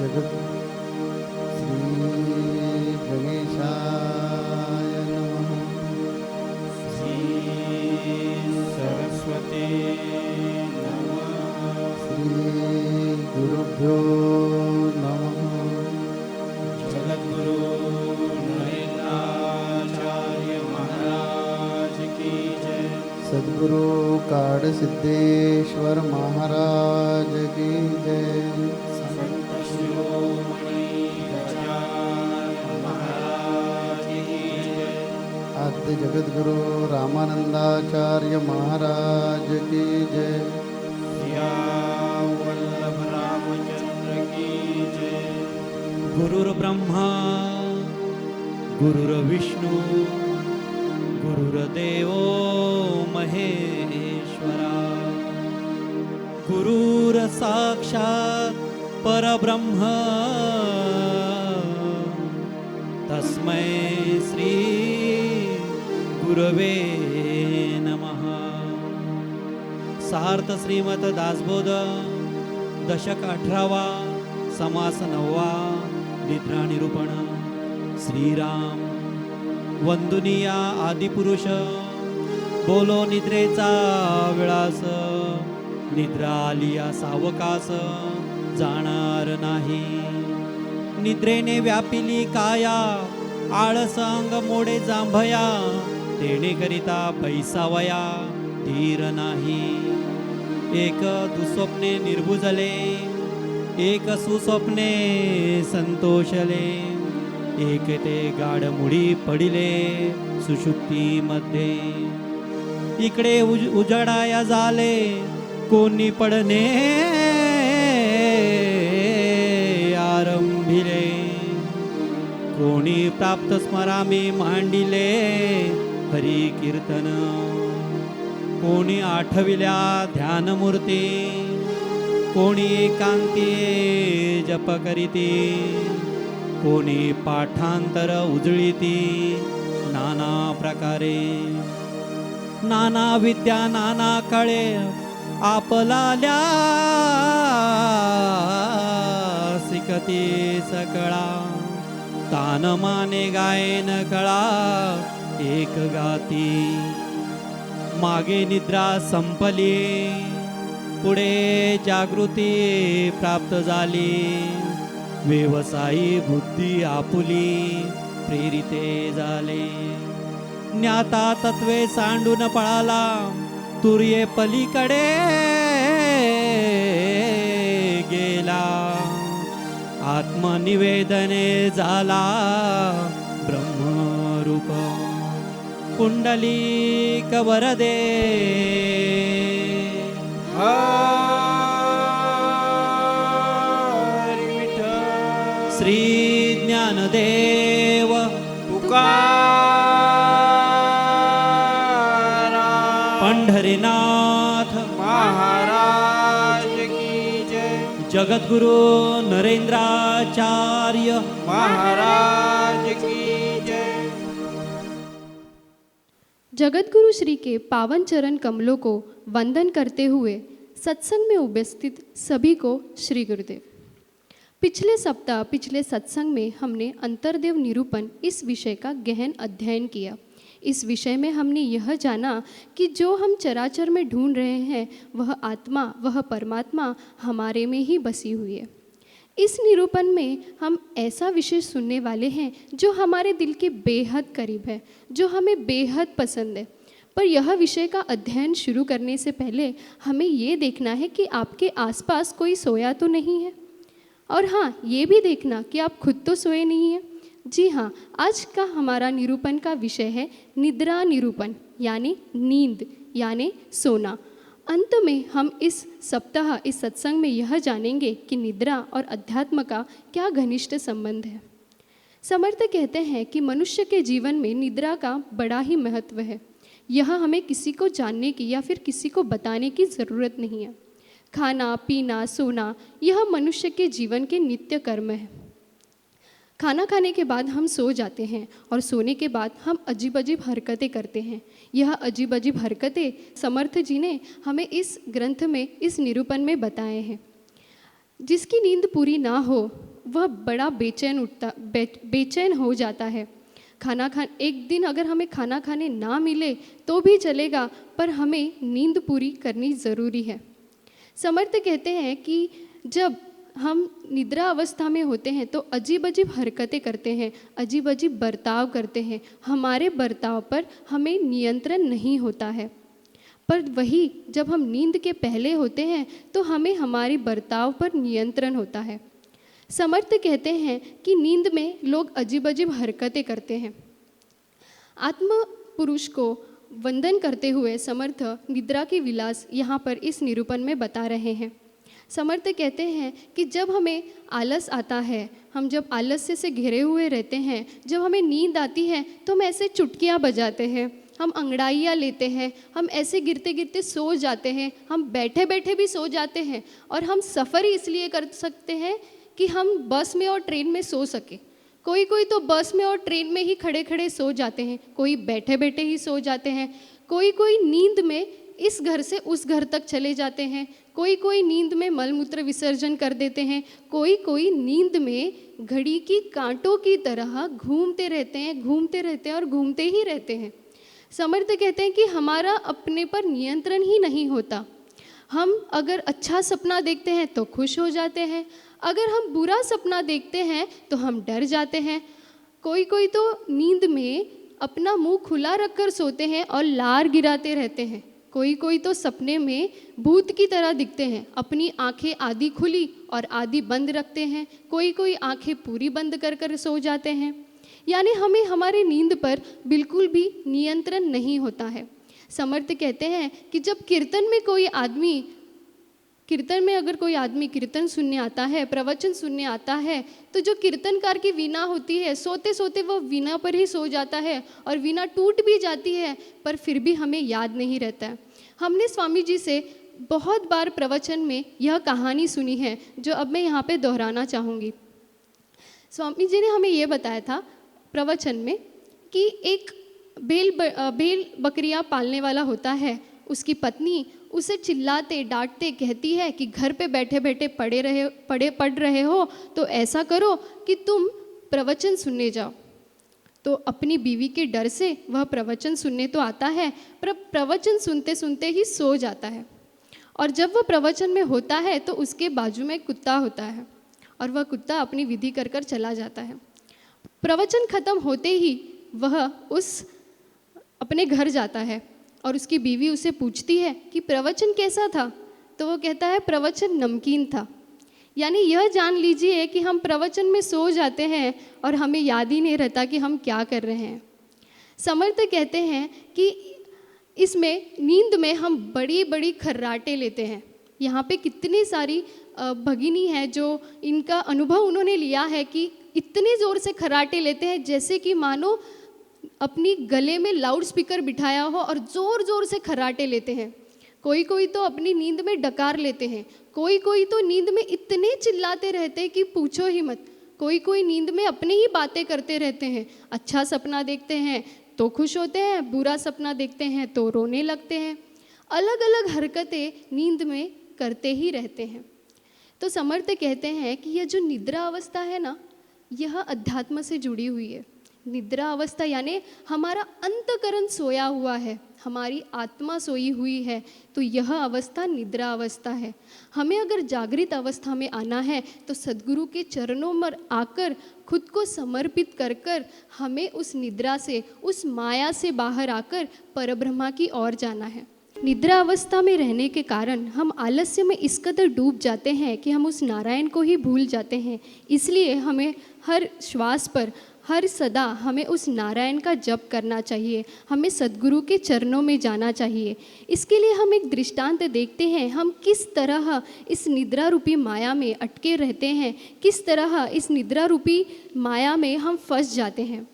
जगत श्री गणेशाय नमः। श्री सरस्वती नमः। श्री गुरुभ्यो नमः। जगद्गुरु नरेंद्राचार्य महाराज की जय। सद्गुरु काड सिद्धेश्वर महाराज की जय। संत शिरोमणि गजानन महाराज की जय। आद्य जगद्गुरु रामानंदाचार्य महाराज की जय। या वल्लभ रामचंद्र की जय। गुरुर्ब्रह्मा गुरुर्विष्णू गुरुर्देवो महेश्वरा गुरुर्साक्षात् परब्रह्म तस्मै श्री गुरवे नमः। सार्थ श्रीमत दासबोध दशक 18वा समास 9वा निद्रा निरूपण। श्रीराम वंदुनिया आदिपुरुष बोलो निद्रेचा विळास। निद्रा आलिया सावकास जाणार नाही। निद्रेने व्यापिली काया आळस अंग मोडे जांभया। तेणे करिता पैसावया धीर नाही। एक दुःस्वप्ने निर्भुजले एक सुस्वप्ने संतोषले। एक ते गाढमुडी पडिले सुषुप्तीमध्ये। इकडे उजडाया झाले कोणी पडणे आरंभिले। कोणी प्राप्त स्मरामी मांडिले हरी कीर्तन। कोणी आठविल्या ध्यानमूर्ती कोणी एकांती जप करीती। कोणी पाठांतर उजळीती नाना प्रकारे। नाना विद्या नाना कळे आपलाल्या सिकती सकळा। तान माने गायन कळा एक गाती। मागे निद्रा संपली पुढे जागृती प्राप्त झाली। व्यवसायी बुद्धी आपुली प्रेरिते झाले। ज्ञाता तत्वे सांडून पळाला तुर्ये पलीकडे गेला। आत्मनिवेदने झाला ब्रह्मरूप। पुंडलिक वरदे हरी विठ्ठल। श्री ज्ञानदेव तुकाराम पंढरीनाथ महाराज की जय। जगद्गुरु नरेंद्राचार्य महाराज की जय। जगतगुरु श्री के पावन चरण कमलों को वंदन करते हुए सत्संग में उपस्थित सभी को श्री गुरुदेव। पिछले सप्ताह पिछले सत्संग में हमने अंतर्देव निरूपण इस विषय का गहन अध्ययन किया। इस विषय में हमने यह जाना कि जो हम चराचर में ढूंढ रहे हैं वह आत्मा वह परमात्मा हमारे में ही बसी हुई है। इस निरूपण में हम ऐसा विषय सुनने वाले हैं जो हमारे दिल के बेहद करीब है, जो हमें बेहद पसंद है। पर यह विषय का अध्ययन शुरू करने से पहले हमें ये देखना है कि आपके आसपास कोई सोया तो नहीं है। और हाँ, ये भी देखना कि आप खुद तो सोए नहीं हैं। जी हाँ, आज का हमारा निरूपण का विषय है निद्रा निरूपण, यानी नींद यानी सोना। अंत में हम इस सप्ताह इस सत्संग में यह जानेंगे कि निद्रा और अध्यात्म का क्या घनिष्ठ संबंध है। समर्थ कहते हैं कि मनुष्य के जीवन में निद्रा का बड़ा ही महत्व है। यह हमें किसी को जानने की या फिर किसी को बताने की ज़रूरत नहीं है। खाना पीना सोना यह मनुष्य के जीवन के नित्य कर्म है। खाना खाने के बाद हम सो जाते हैं और सोने के बाद हम अजीब अजीब हरकतें करते हैं। यह अजीब अजीब हरकतें समर्थ जी ने हमें इस ग्रंथ में इस निरूपण में बताए हैं। जिसकी नींद पूरी ना हो वह बड़ा बेचैन हो जाता है। एक दिन अगर हमें खाना खाने ना मिले तो भी चलेगा, पर हमें नींद पूरी करनी ज़रूरी है। समर्थ कहते हैं कि जब हम निद्रा अवस्था में होते हैं तो अजीब अजीब हरकतें करते हैं, अजीब अजीब बर्ताव करते हैं। हमारे बर्ताव पर हमें नियंत्रण नहीं होता है। पर वही जब हम नींद के पहले होते हैं तो हमें हमारी बर्ताव पर नियंत्रण होता है। समर्थ कहते हैं कि नींद में लोग अजीब अजीब हरकतें करते हैं। आत्म पुरुष को वंदन करते हुए समर्थ निद्रा के विलास यहाँ पर इस निरूपण में बता रहे हैं। समर्थ कहते हैं कि जब हमें आलस आता है, हम जब आलस्य से घिरे हुए रहते हैं, जब हमें नींद आती है तो हम ऐसे चुटकियाँ बजाते हैं, हम अंगड़ाइयाँ लेते हैं, हम ऐसे गिरते गिरते सो जाते हैं, हम बैठे बैठे भी सो जाते हैं। और हम सफ़र ही इसलिए कर सकते हैं कि हम बस में और ट्रेन में सो सके। कोई कोई तो बस में और ट्रेन में ही खड़े खड़े सो जाते हैं, कोई बैठे बैठे ही सो जाते हैं, कोई कोई नींद में इस घर से उस घर तक चले जाते हैं, कोई कोई नींद में मलमूत्र विसर्जन कर देते हैं, कोई कोई नींद में घड़ी की कांटों की तरह घूमते रहते हैं और घूमते ही रहते हैं। समर्थ कहते हैं कि हमारा अपने पर नियंत्रण ही नहीं होता। हम अगर अच्छा सपना देखते हैं तो खुश हो जाते हैं, अगर हम बुरा सपना देखते हैं तो हम डर जाते हैं। कोई कोई तो नींद में अपना मुंह खुला रखकर सोते हैं और लार गिराते रहते हैं। कोई कोई तो सपने में भूत की तरह दिखते हैं, अपनी आंखें आधी खुली और आधी बंद रखते हैं, कोई कोई आंखें पूरी बंद कर कर सो जाते हैं। यानी हमें हमारे नींद पर बिल्कुल भी नियंत्रण नहीं होता है। समर्थ कहते हैं कि जब कीर्तन में अगर कोई आदमी कीर्तन सुनने आता है, प्रवचन सुनने आता है, तो जो कीर्तनकार की वीणा होती है, सोते सोते वो वीणा पर ही सो जाता है और वीणा टूट भी जाती है, पर फिर भी हमें याद नहीं रहता है। हमने स्वामी जी से बहुत बार प्रवचन में यह कहानी सुनी है जो अब मैं यहाँ पे दोहराना चाहूँगी। स्वामी जी ने हमें ये बताया था प्रवचन में कि एक भेल बकरियाँ पालने वाला होता है, उसकी पत्नी उसे चिल्लाते डांटते कहती है कि घर पे बैठे बैठे पढ़ रहे हो तो ऐसा करो कि तुम प्रवचन सुनने जाओ। तो अपनी बीवी के डर से वह प्रवचन सुनने तो आता है, पर प्रवचन सुनते सुनते ही सो जाता है। और जब वह प्रवचन में होता है तो उसके बाजू में कुत्ता होता है और वह कुत्ता अपनी विधि कर कर चला जाता है। प्रवचन खत्म होते ही वह अपने घर जाता है और उसकी बीवी उसे पूछती है कि प्रवचन कैसा था, तो वो कहता है प्रवचन नमकीन था। यानी यह जान लीजिए कि हम प्रवचन में सो जाते हैं और हमें याद ही नहीं रहता कि हम क्या कर रहे हैं। समर्थ कहते हैं कि इसमें नींद में हम बड़ी बड़ी खर्राटे लेते हैं। यहाँ पे कितनी सारी भगिनी है जो इनका अनुभव उन्होंने लिया है कि इतने ज़ोर से खर्राटे लेते हैं जैसे कि मानो अपनी गले में लाउड स्पीकर बिठाया हो और ज़ोर ज़ोर से खर्राटे लेते हैं। कोई कोई तो अपनी नींद में डकार लेते हैं, कोई कोई तो नींद में इतने चिल्लाते रहते हैं कि पूछो ही मत। कोई कोई नींद में अपनी ही बातें करते रहते हैं। अच्छा सपना देखते हैं तो खुश होते हैं, बुरा सपना देखते हैं तो रोने लगते हैं। अलग अलग हरकतें नींद में करते ही रहते हैं। तो समर्थ कहते हैं कि यह जो निद्रा अवस्था है ना, यह अध्यात्म से जुड़ी हुई है। निद्रा अवस्था यानी हमारा अंतकरण सोया हुआ है, हमारी आत्मा सोई हुई है, तो यह अवस्था निद्रा अवस्था है। हमें अगर जागृत अवस्था में आना है तो सद्गुरु के चरणों में आकर खुद को समर्पित कर कर हमें उस निद्रा से, उस माया से बाहर आकर परब्रह्मा की ओर जाना है। निद्रा अवस्था में रहने के कारण हम आलस्य में इस कदर डूब जाते हैं कि हम उस नारायण को ही भूल जाते हैं। इसलिए हमें हर श्वास पर, हर सदा हमें उस नारायण का जप करना चाहिए, हमें सद्गुरु के चरणों में जाना चाहिए। इसके लिए हम एक दृष्टांत देखते हैं, हम किस तरह इस निद्रा रूपी माया में अटके रहते हैं, किस तरह इस निद्रा रूपी माया में हम फंस जाते हैं।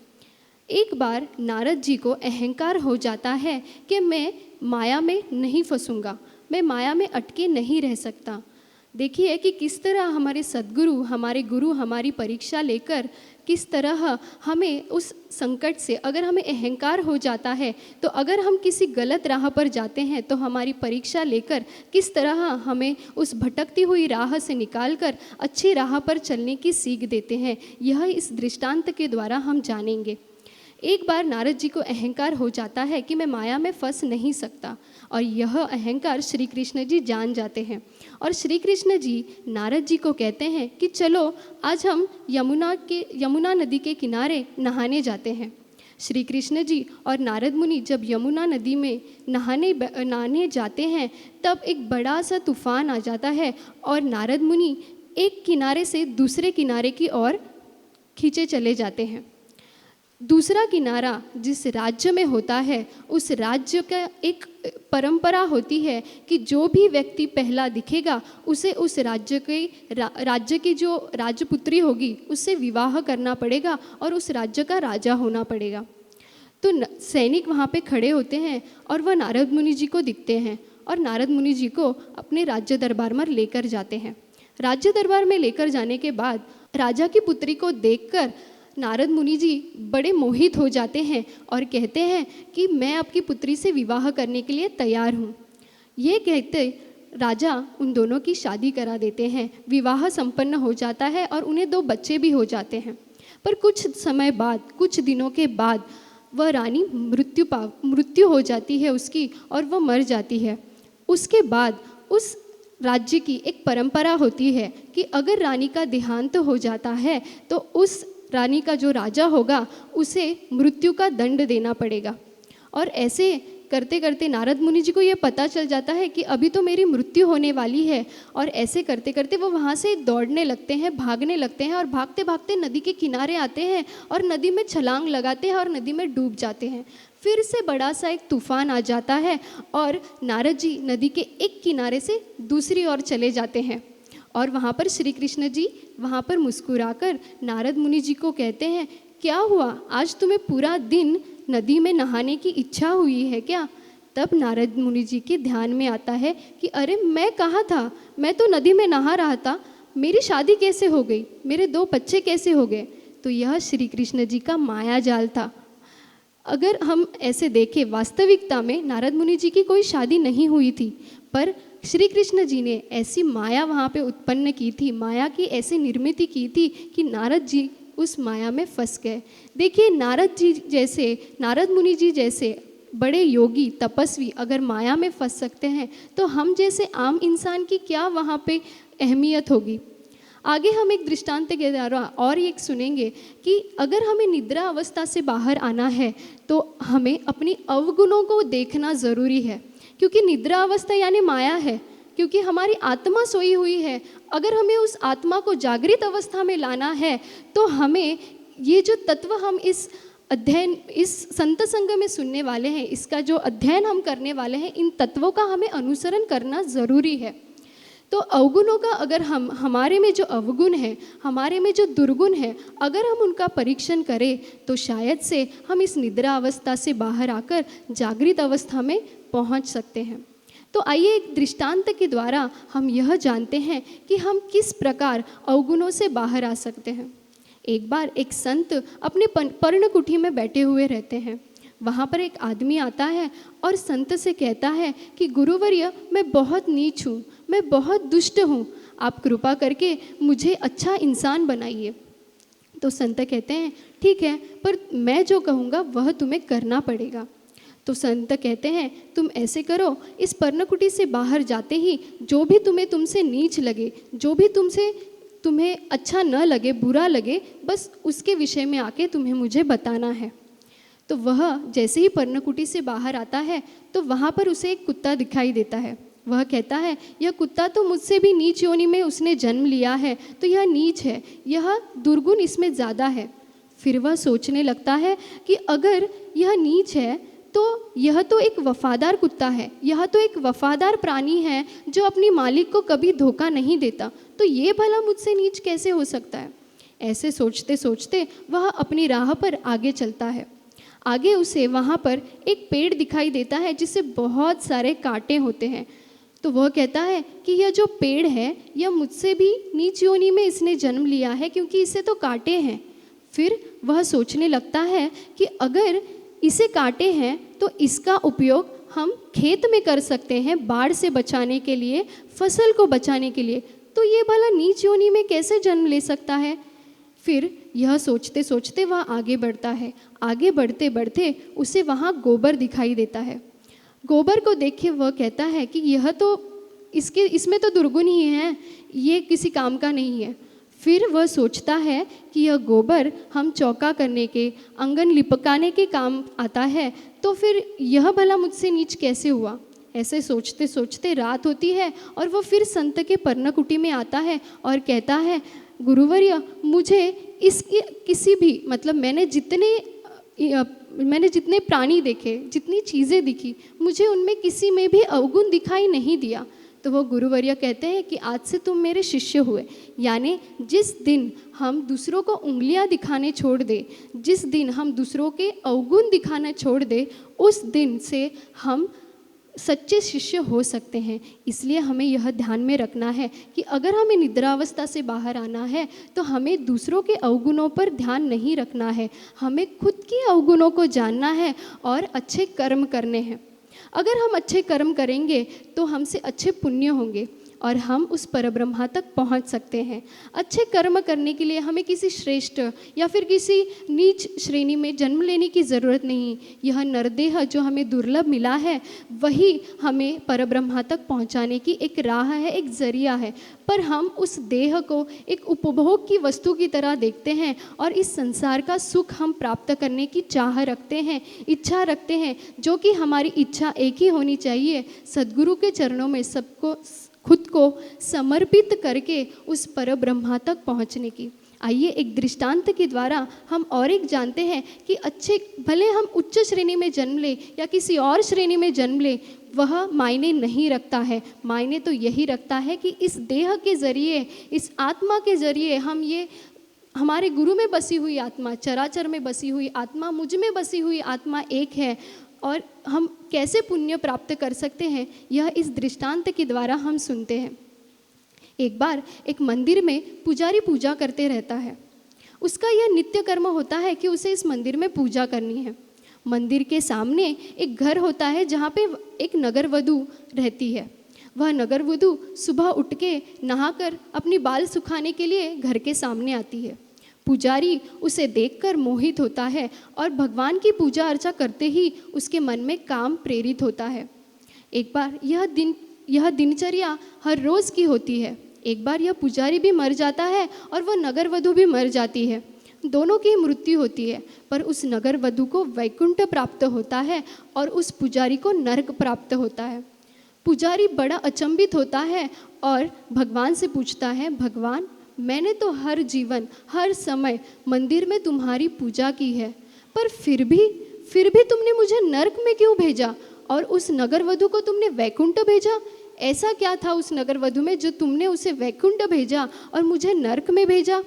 एक बार नारद जी को अहंकार हो जाता है कि मैं माया में नहीं फंसूंगा, मैं माया में अटके नहीं रह सकता। देखिए कि किस तरह हमारे सद्गुरु, हमारे गुरु हमारी परीक्षा लेकर किस तरह हमें उस संकट से, अगर हमें अहंकार हो जाता है तो अगर हम किसी गलत राह पर जाते हैं तो हमारी परीक्षा लेकर किस तरह हमें उस भटकती हुई राह से निकालकर अच्छी राह पर चलने की सीख देते हैं। यह इस दृष्टांत के द्वारा हम जानेंगे। एक बार नारद जी को अहंकार हो जाता है कि मैं माया में फंस नहीं सकता, और यह अहंकार श्री कृष्ण जी जान जाते हैं। और श्री कृष्ण जी नारद जी को कहते हैं कि चलो आज हम यमुना नदी के किनारे नहाने जाते हैं। श्री कृष्ण जी और नारद मुनि जब यमुना नदी में नहाने जाते हैं तब एक बड़ा सा तूफान आ जाता है और नारद मुनि एक किनारे से दूसरे किनारे की ओर खींचे चले जाते हैं। दूसरा किनारा जिस राज्य में होता है उस राज्य का एक परंपरा होती है कि जो भी व्यक्ति पहला दिखेगा उसे उस राज्य की जो राजपुत्री होगी उससे विवाह करना पड़ेगा और उस राज्य का राजा होना पड़ेगा। तो सैनिक वहाँ पे खड़े होते हैं और वह नारद मुनि जी को दिखते हैं और नारद मुनि जी को अपने राज्य दरबार में लेकर जाते हैं। राज्य दरबार में लेकर जाने के बाद राजा की पुत्री को देखकर नारद मुनि जी बड़े मोहित हो जाते हैं और कहते हैं कि मैं आपकी पुत्री से विवाह करने के लिए तैयार हूँ। ये कहते राजा उन दोनों की शादी करा देते हैं, विवाह संपन्न हो जाता है और उन्हें 2 बच्चे भी हो जाते हैं। पर कुछ समय बाद, कुछ दिनों के बाद वह रानी मृत्यु हो जाती है उसकी और वह मर जाती है। उसके बाद उस राज्य की एक परंपरा होती है कि अगर रानी का देहांत हो जाता है तो उस रानी का जो राजा होगा उसे मृत्यु का दंड देना पड़ेगा। और ऐसे करते करते नारद मुनि जी को ये पता चल जाता है कि अभी तो मेरी मृत्यु होने वाली है, और ऐसे करते करते वो वहाँ से दौड़ने लगते हैं, भागने लगते हैं और भागते भागते नदी के किनारे आते हैं और नदी में छलांग लगाते हैं और नदी में डूब जाते हैं। फिर से बड़ा सा एक तूफान आ जाता है और नारद जी नदी के एक किनारे से दूसरी ओर चले जाते हैं और वहाँ पर श्री कृष्ण जी वहाँ पर मुस्कुराकर नारद मुनि जी को कहते हैं, क्या हुआ, आज तुम्हें पूरा दिन नदी में नहाने की इच्छा हुई है क्या? तब नारद मुनि जी के ध्यान में आता है कि अरे मैं कहाँ था, मैं तो नदी में नहा रहा था, मेरी शादी कैसे हो गई, मेरे 2 बच्चे कैसे हो गए? तो यह श्री कृष्ण जी का माया जाल था। अगर हम ऐसे देखें, वास्तविकता में नारद मुनि जी की कोई शादी नहीं हुई थी, पर श्री कृष्ण जी ने ऐसी माया वहाँ पे उत्पन्न की थी, माया की ऐसी निर्मित की थी कि नारद जी उस माया में फंस गए। देखिए नारद मुनि जी जैसे बड़े योगी तपस्वी अगर माया में फंस सकते हैं तो हम जैसे आम इंसान की क्या वहाँ पे अहमियत होगी। आगे हम एक दृष्टांत के द्वारा और एक सुनेंगे कि अगर हमें निद्रा अवस्था से बाहर आना है तो हमें अपनी अवगुणों को देखना ज़रूरी है, क्योंकि निद्रा अवस्था यानी माया है, क्योंकि हमारी आत्मा सोई हुई है। अगर हमें उस आत्मा को जागृत अवस्था में लाना है तो हमें ये जो तत्व हम इस संत संग में सुनने वाले हैं, इसका जो अध्ययन हम करने वाले हैं, इन तत्वों का हमें अनुसरण करना ज़रूरी है। तो अवगुणों का अगर हमारे में जो अवगुण है, हमारे में जो दुर्गुण है, अगर हम उनका परीक्षण करें तो शायद से हम इस निद्रा अवस्था से बाहर आकर जागृत अवस्था में पहुंच सकते हैं। तो आइए एक दृष्टांत के द्वारा हम यह जानते हैं कि हम किस प्रकार अवगुणों से बाहर आ सकते हैं। एक बार एक संत अपने पर्णकुटी में बैठे हुए रहते हैं। वहाँ पर एक आदमी आता है और संत से कहता है कि गुरुवर्य, मैं बहुत नीच हूँ, मैं बहुत दुष्ट हूँ, आप कृपा करके मुझे अच्छा इंसान बनाइए। तो संत कहते हैं ठीक है, पर मैं जो कहूँगा वह तुम्हें करना पड़ेगा। तो संत कहते हैं तुम ऐसे करो, इस पर्णकुटी से बाहर जाते ही जो भी तुमसे नीच लगे, जो भी तुम्हें अच्छा न लगे, बुरा लगे, बस उसके विषय में आके तुम्हें मुझे बताना है। तो वह जैसे ही पर्णकुटी से बाहर आता है तो वहाँ पर उसे एक कुत्ता दिखाई देता है। वह कहता है, यह कुत्ता तो मुझसे भी नीच योनि में उसने जन्म लिया है, तो यह नीच है, यह दुर्गुण इसमें ज़्यादा है। फिर वह सोचने लगता है कि अगर यह नीच है तो यह तो एक वफादार कुत्ता है, यह तो एक वफादार प्राणी है जो अपनी मालिक को कभी धोखा नहीं देता, तो ये भला मुझसे नीच कैसे हो सकता है। ऐसे सोचते सोचते वह अपनी राह पर आगे चलता है। आगे उसे वहाँ पर एक पेड़ दिखाई देता है जिससे बहुत सारे कांटे होते हैं। तो वह कहता है कि यह जो पेड़ है यह मुझसे भी नीच योनि में इसने जन्म लिया है, क्योंकि इसे तो कांटे हैं। फिर वह सोचने लगता है कि अगर इसे कांटे हैं तो इसका उपयोग हम खेत में कर सकते हैं, बाढ़ से बचाने के लिए, फसल को बचाने के लिए, तो ये भला नीच योनि में कैसे जन्म ले सकता है। फिर यह सोचते सोचते वह आगे बढ़ता है। आगे बढ़ते बढ़ते उसे वहाँ गोबर दिखाई देता है। गोबर को देख के वह कहता है कि यह तो इसमें तो दुर्गुण ही है, ये किसी काम का नहीं है। फिर वह सोचता है कि यह गोबर हम चौका करने के, आंगन लिपकाने के काम आता है, तो फिर यह भला मुझसे नीच कैसे हुआ। ऐसे सोचते सोचते रात होती है और वह फिर संत के पर्णकुटी में आता है और कहता है, गुरुवर्य, मुझे इसकी किसी भी मतलब मैंने जितने प्राणी देखे, जितनी चीज़ें दिखी, मुझे उनमें किसी में भी अवगुण दिखाई नहीं दिया। तो वो गुरुवर्य कहते हैं कि आज से तुम मेरे शिष्य हुए, यानी जिस दिन हम दूसरों को उंगलियां दिखाने छोड़ दे, जिस दिन हम दूसरों के अवगुण दिखाना छोड़ दे, उस दिन से हम सच्चे शिष्य हो सकते हैं। इसलिए हमें यह ध्यान में रखना है कि अगर हमें निद्रावस्था से बाहर आना है तो हमें दूसरों के अवगुणों पर ध्यान नहीं रखना है, हमें खुद के अवगुणों को जानना है और अच्छे कर्म करने हैं। अगर हम अच्छे कर्म करेंगे तो हमसे अच्छे पुण्य होंगे और हम उस परब्रह्मा तक पहुंच सकते हैं। अच्छे कर्म करने के लिए हमें किसी श्रेष्ठ या फिर किसी नीच श्रेणी में जन्म लेने की ज़रूरत नहीं। यह नरदेह जो हमें दुर्लभ मिला है वही हमें परब्रह्मा तक पहुंचाने की एक राह है, एक जरिया है। पर हम उस देह को एक उपभोग की वस्तु की तरह देखते हैं और इस संसार का सुख हम प्राप्त करने की चाह रखते हैं, इच्छा रखते हैं, जो कि हमारी इच्छा एक ही होनी चाहिए, सद्गुरु के चरणों में सबको खुद को समर्पित करके उस परब्रह्मा तक पहुंचने की। आइए एक दृष्टांत के द्वारा हम और एक जानते हैं कि अच्छे भले हम उच्च श्रेणी में जन्म ले या किसी और श्रेणी में जन्म ले, वह मायने नहीं रखता है। मायने तो यही रखता है कि इस देह के ज़रिए, इस आत्मा के ज़रिए हम ये हमारे गुरु में बसी हुई आत्मा, चराचर में बसी हुई आत्मा, मुझ में बसी हुई आत्मा एक है और हम कैसे पुण्य प्राप्त कर सकते हैं, यह इस दृष्टांत के द्वारा हम सुनते हैं। एक बार एक मंदिर में पुजारी पूजा करते रहता है। उसका यह नित्य कर्म होता है कि उसे इस मंदिर में पूजा करनी है। मंदिर के सामने एक घर होता है जहाँ पे एक नगर वधू रहती है। वह नगर वधू सुबह उठ के नहाकर अपनी बाल सुखाने के लिए घर के सामने आती है। पुजारी उसे देखकर मोहित होता है और भगवान की पूजा अर्चा करते ही उसके मन में काम प्रेरित होता है। एक बार यह दिनचर्या हर रोज़ की होती है। एक बार यह पुजारी भी मर जाता है और वह नगर वधू भी मर जाती है। दोनों की मृत्यु होती है, पर उस नगर वधू को वैकुंठ प्राप्त होता है और उस पुजारी को नरक प्राप्त होता है। पुजारी बड़ा अचंभित होता है और भगवान से पूछता है, भगवान, मैंने तो हर जीवन हर समय मंदिर में तुम्हारी पूजा की है, पर फिर भी तुमने मुझे नरक में क्यों भेजा और उस नगर वधू को तुमने वैकुंठ भेजा? ऐसा क्या था उस नगर वधू में जो तुमने उसे वैकुंठ भेजा और मुझे नरक में भेजा?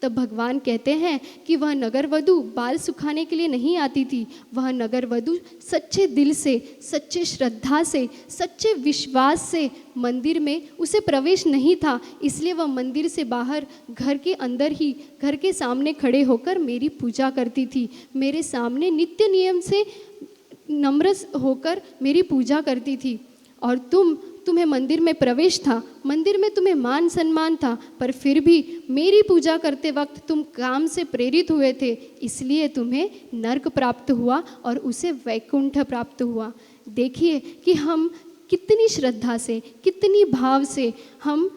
तब भगवान कहते हैं कि वह नगर वधू बाल सुखाने के लिए नहीं आती थी। वह नगर वधू सच्चे दिल से, सच्चे श्रद्धा से, सच्चे विश्वास से मंदिर में उसे प्रवेश नहीं था, इसलिए वह मंदिर से बाहर घर के अंदर ही घर के सामने खड़े होकर मेरी पूजा करती थी। मेरे सामने नित्य नियम से नम्र होकर मेरी पूजा करती थी। और तुम्हें मंदिर में प्रवेश था, मंदिर में तुम्हें मान सम्मान था, पर फिर भी मेरी पूजा करते वक्त तुम काम से प्रेरित हुए थे, इसलिए तुम्हें नरक प्राप्त हुआ और उसे वैकुंठ प्राप्त हुआ। देखिए कि हम कितनी श्रद्धा से, कितनी भाव से हम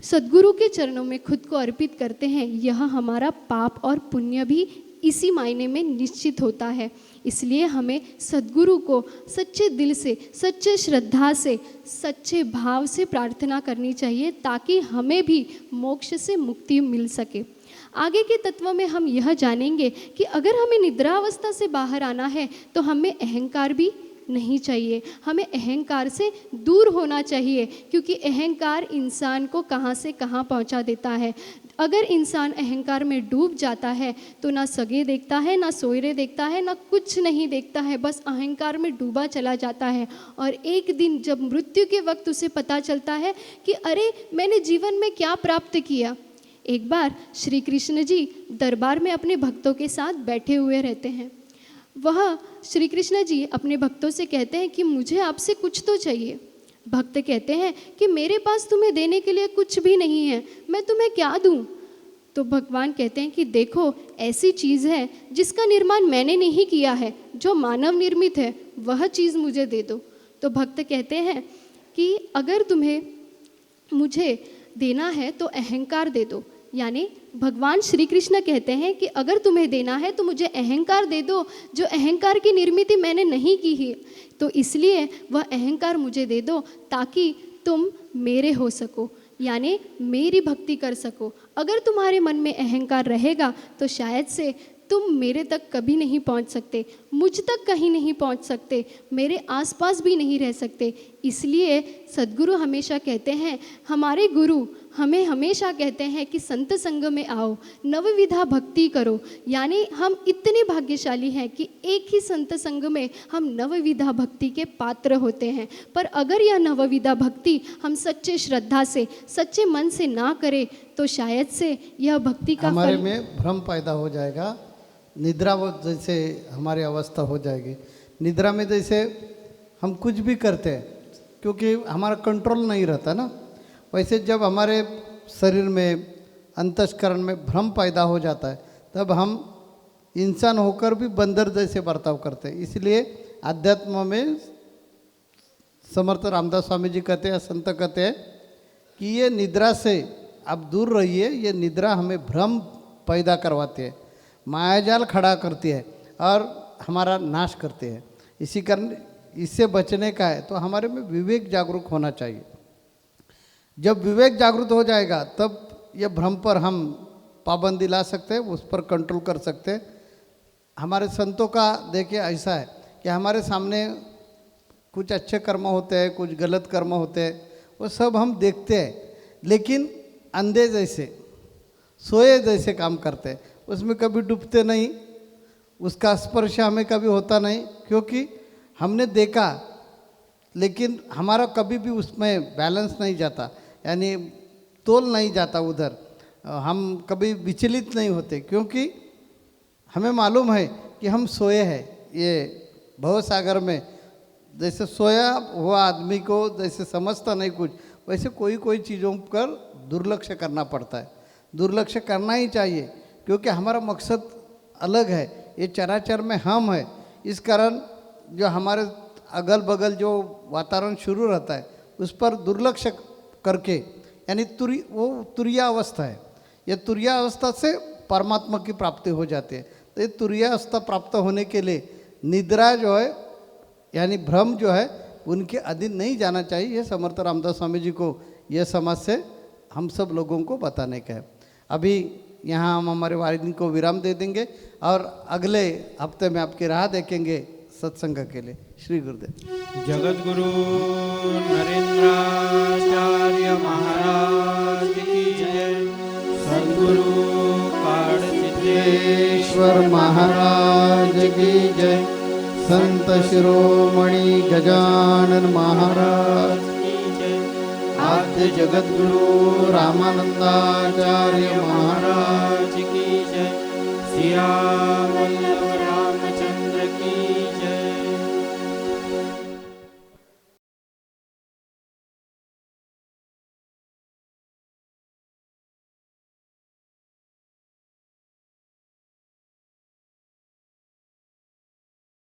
सद्गुरु के चरणों में खुद को अर्पित करते हैं। यह हमारा पाप और पुण्य भी इसी मायने में निश्चित होता है। इसलिए हमें सद्गुरु को सच्चे दिल से, सच्चे श्रद्धा से, सच्चे भाव से प्रार्थना करनी चाहिए ताकि हमें भी मोक्ष से मुक्ति मिल सके। आगे के तत्व में हम यह जानेंगे कि अगर हमें निद्रा अवस्था से बाहर आना है तो हमें अहंकार भी नहीं चाहिए, हमें अहंकार से दूर होना चाहिए, क्योंकि अहंकार इंसान को कहाँ से कहाँ पहुँचा देता है। अगर इंसान अहंकार में डूब जाता है तो ना सगे देखता है, ना सोयरे देखता है, ना कुछ नहीं देखता है, बस अहंकार में डूबा चला जाता है। और एक दिन जब मृत्यु के वक्त उसे पता चलता है कि अरे मैंने जीवन में क्या प्राप्त किया। एक बार श्री कृष्ण जी दरबार में अपने भक्तों के साथ बैठे हुए रहते हैं। वह श्री कृष्ण जी अपने भक्तों से कहते हैं कि मुझे आपसे कुछ तो चाहिए। भक्त कहते हैं कि मेरे पास तुम्हें देने के लिए कुछ भी नहीं है, मैं तुम्हें क्या दूं? तो भगवान कहते हैं कि देखो, ऐसी चीज़ है जिसका निर्माण मैंने नहीं किया है, जो मानव निर्मित है, वह चीज़ मुझे दे दो। तो भक्त कहते हैं कि अगर तुम्हें मुझे देना है तो अहंकार दे दो। यानी भगवान श्री कृष्ण कहते हैं कि अगर तुम्हें देना है तो मुझे अहंकार दे दो, जो अहंकार की निर्मिति मैंने नहीं की है, तो इसलिए वह अहंकार मुझे दे दो ताकि तुम मेरे हो सको, यानी मेरी भक्ति कर सको। अगर तुम्हारे मन में अहंकार रहेगा तो शायद से तुम मेरे तक कभी नहीं पहुंच सकते, मुझ तक कहीं नहीं पहुंच सकते, मेरे आसपास भी नहीं रह सकते। इसलिए सद्गुरु हमेशा कहते हैं, हमारे गुरु हमें हमेशा कहते हैं कि संत संग में आओ, नवविधा भक्ति करो। यानी हम इतने भाग्यशाली हैं कि एक ही संत संग में हम नवविधा भक्ति के पात्र होते हैं। पर अगर यह नवविधा भक्ति हम सच्चे श्रद्धा से, सच्चे मन से ना करें तो शायद से यह भक्ति का हमारे फल में भ्रम पैदा हो जाएगा, निद्रा वो जैसे हमारी अवस्था हो जाएगी। निद्रा में जैसे हम कुछ भी करते हैं क्योंकि हमारा कंट्रोल नहीं रहता ना, वैसे जब हमारे शरीर में, अंतस्करण में भ्रम पैदा हो जाता है तब हम इंसान होकर भी बंदर जैसे बर्ताव करते हैं। इसलिए अध्यात्म में समर्थ रामदास स्वामी जी कहते हैं, संत कहते हैं कि ये निद्रा से आप दूर रहिए, ये निद्रा हमें भ्रम पैदा करवाती है, मायाजाल खड़ा करती है और हमारा नाश करती है। इसी कारण इससे बचने का है तो हमारे में विवेक जागरूक होना चाहिए। जब विवेक जागरूक हो जाएगा तब यह भ्रम पर हम पाबंदी ला सकते हैं, उस पर कंट्रोल कर सकते हैं। हमारे संतों का देखिए ऐसा है कि हमारे सामने कुछ अच्छे कर्म होते हैं, कुछ गलत कर्म होते हैं, वो सब हम देखते हैं, लेकिन अंधे जैसे, सोए जैसे काम करते हैं, उसमें कभी डूबते नहीं, उसका स्पर्श हमें कभी होता नहीं, क्योंकि हमने देखा लेकिन हमारा कभी भी उसमें बैलेंस नहीं जाता, यानी तोल नहीं जाता उधर, हम कभी विचलित नहीं होते, क्योंकि हमें मालूम है कि हम सोए हैं। ये भवसागर में जैसे सोया हुआ आदमी को जैसे समझता नहीं कुछ, वैसे कोई कोई चीज़ों पर दुर्लक्ष्य करना पड़ता है। दुर्लक्ष्य करना ही चाहिए क्योंकि हमारा मकसद अलग है, ये चराचर में हम है। इस कारण जो हमारे अगल बगल जो वातावरण शुरू रहता है उस पर दुर्लक्ष्य करके, यानी वो तुरिया अवस्था है, ये तुरिया अवस्था से परमात्मा की प्राप्ति हो जाती है। तो ये तुरिया अवस्था प्राप्त होने के लिए निद्रा जो है, यानी भ्रम जो है, उनके अधीन नहीं जाना चाहिए। ये समर्थ रामदास स्वामी जी को यह समाज से हम सब लोगों को बताने का है। अभी यहाँ हम हमारे वारिदी को विराम दे देंगे और अगले हफ्ते में आपकी राह देखेंगे सत्संग के लिए। श्री गुरुदेव। जगत गुरु नरेंद्राचार्य महाराज की जय। सद्गुरु काड़ सिद्धेश्वर महाराज की जय। संत शिरोमणि गजानन महाराज की जय। आद्य जगत गुरु रामानंदाचार्य महाराज की जय। सिया